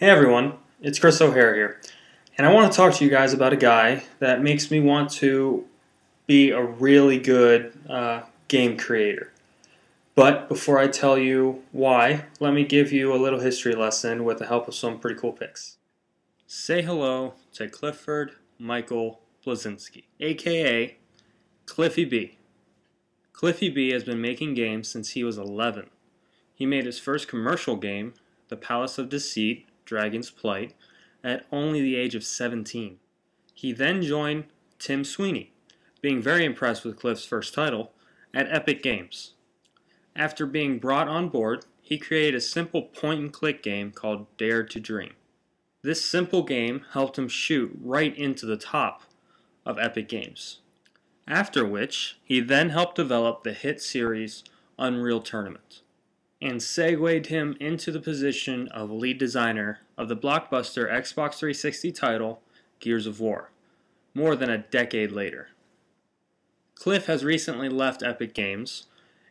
Hey everyone, it's Chris O'Hare here, and I want to talk to you guys about a guy that makes me want to be a really good game creator. But before I tell you why, let me give you a little history lesson with the help of some pretty cool pics. Say hello to Clifford Michael Blazinski, aka Cliffy B. Cliffy B has been making games since he was 11. He made his first commercial game, The Palace of Deceit, Dragon's Plight, at only the age of 17. He then joined Tim Sweeney, being very impressed with Cliff's first title, at Epic Games. After being brought on board, he created a simple point-and-click game called Dare to Dream. This simple game helped him shoot right into the top of Epic Games. After which, he then helped develop the hit series Unreal Tournament, and segued him into the position of lead designer of the blockbuster Xbox 360 title Gears of War, more than a decade later. Cliff has recently left Epic Games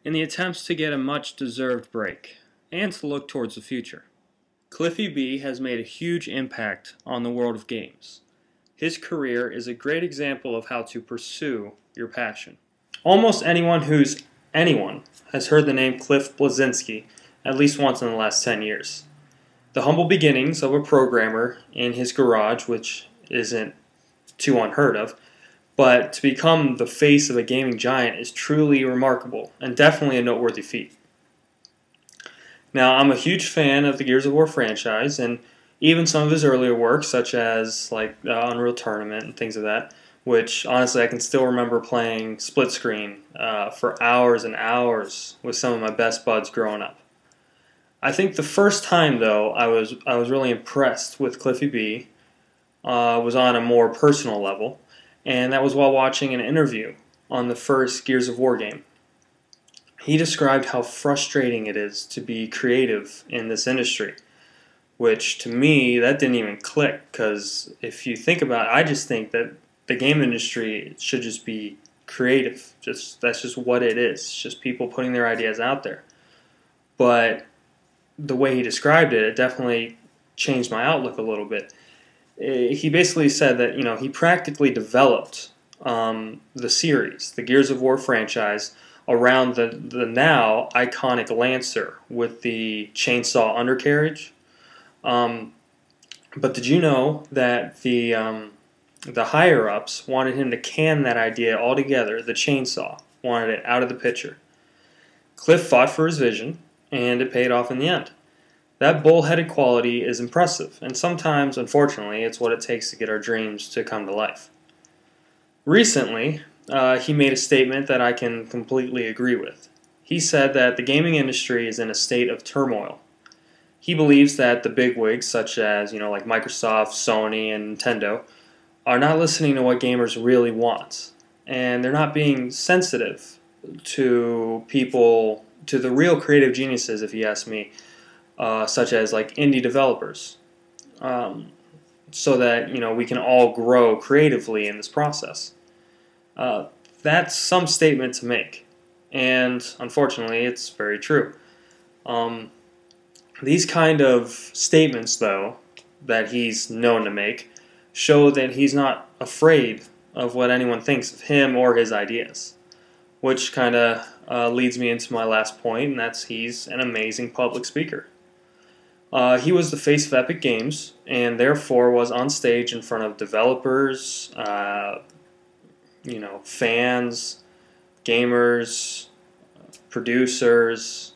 in the attempts to get a much-deserved break and to look towards the future. Cliffy B has made a huge impact on the world of games. His career is a great example of how to pursue your passion. Almost anyone has heard the name Cliff Blazinski at least once in the last 10 years. The humble beginnings of a programmer in his garage, which isn't too unheard of, but to become the face of a gaming giant is truly remarkable and definitely a noteworthy feat. Now, I'm a huge fan of the Gears of War franchise, and even some of his earlier work, such as like Unreal Tournament and things of that, which honestly I can still remember playing split screen for hours and hours with some of my best buds growing up. I think the first time though I was really impressed with Cliffy B was on a more personal level, and that was while watching an interview on the first Gears of War game. He described how frustrating it is to be creative in this industry, which to me that didn't even click, because if you think about it, I just think that the game industry should just be creative. That's just what it is. It's just people putting their ideas out there. But the way he described it, it definitely changed my outlook a little bit. He basically said that he practically developed the series, the Gears of War franchise, around the now iconic Lancer with the chainsaw undercarriage. But did you know that the higher-ups wanted him to can that idea altogether? The chainsaw wanted it out of the picture. Cliff fought for his vision, and it paid off in the end. That bull-headed quality is impressive, and sometimes, unfortunately, it's what it takes to get our dreams to come to life. Recently, he made a statement that I can completely agree with. He said that the gaming industry is in a state of turmoil. He believes that the bigwigs, such as like Microsoft, Sony, and Nintendo, are not listening to what gamers really want, and they're not being sensitive to people, to the real creative geniuses, if you ask me, such as like indie developers, so that we can all grow creatively in this process. That's some statement to make, and unfortunately, it's very true. These kind of statements, though, that he's known to make, show that he's not afraid of what anyone thinks of him or his ideas, which kind of leads me into my last point, and that's he's an amazing public speaker. He was the face of Epic Games, and therefore was on stage in front of developers, fans, gamers, producers,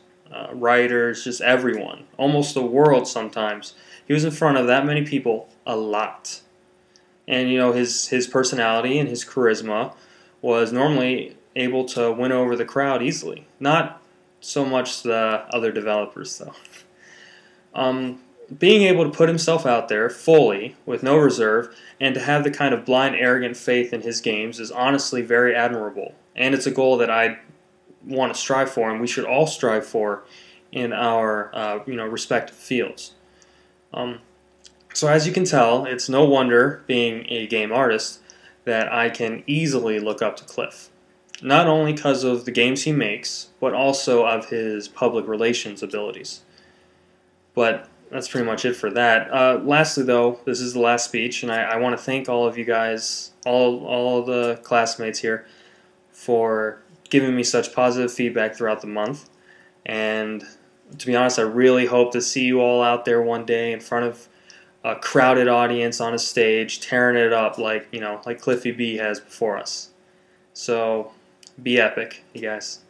writers, just everyone, almost the world sometimes. He was in front of that many people a lot. And his personality and his charisma was normally able to win over the crowd easily. Not so much the other developers, though. Being able to put himself out there fully, with no reserve, and to have the kind of blind, arrogant faith in his games is honestly very admirable. And it's a goal that I want to strive for, and we should all strive for in our respective fields. So as you can tell, it's no wonder, being a game artist, that I can easily look up to Cliff. Not only because of the games he makes, but also of his public relations abilities. But that's pretty much it for that. Lastly, though, this is the last speech, and I want to thank all of you guys, all the classmates here, for giving me such positive feedback throughout the month. And to be honest, I really hope to see you all out there one day in front of a crowded audience on a stage, tearing it up like like Cliffy B has before us. So be epic, you guys.